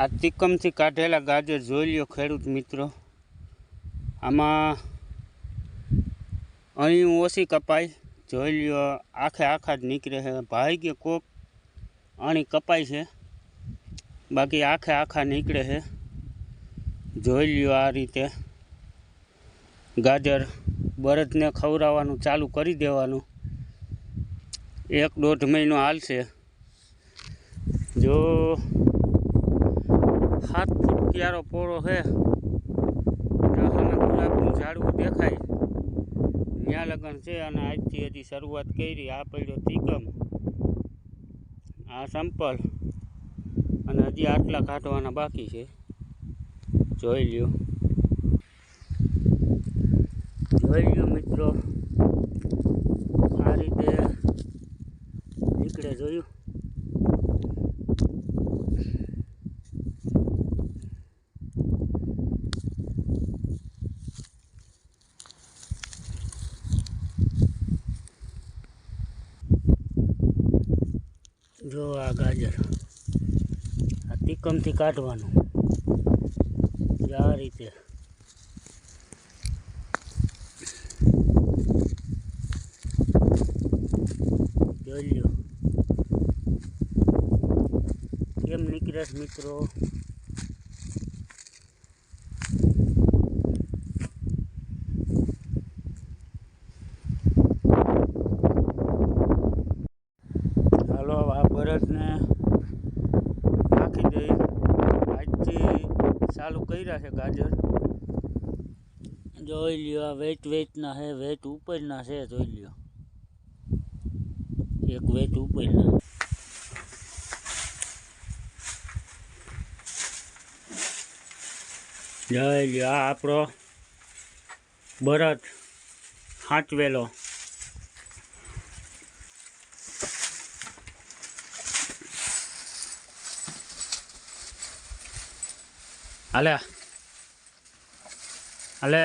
આ તિકમથી કાઢેલા ગાજર જોઈ લ્યો ખેડૂત મિત્રો. આમાં અહીં ઓછી કપાય, જોઈ લ્યો આખે આખા જ નીકળે છે. ભાઈ કે કોક આણી કપાય છે, બાકી આખે આખા નીકળે છે. જોઈ લ્યો આ રીતે ગાજર બળદને ખવડાવવાનું ચાલુ કરી દેવાનું. 1-1.5 મહિનો હાલશે. જો 7 ફૂટ ક્યારો પોળો છે, સામે ગુલાબનું ઝાડવું દેખાય ત્યાં લગન છે. અને આજથી હજી શરૂઆત કરી. આ પડ્યો તિકમ, આ સંપલ, અને હજી આટલા કાઢવાના બાકી છે. જોઈ લ્યો, જોઈ લ્યો મિત્રો, આ રીતે નીકળે. જોયું? જો આ ગાજર આ તિકમથી કાઢવાનું આ રીતે. જોઈ લ્યો કેમ નીકળે મિત્રો. હાલો આ બળદને નાખી દઈ. આજથી ચાલુ કર્યા છે ગાજર. જોઈ લ્યો આ વેટના છે, વેટ ઉપરના છે. જોઈ લ્યો એક વેટ ઉપરના. જોઈ લ્યો આ આપણો બળદ હાંચવેલો. હાલે હાલે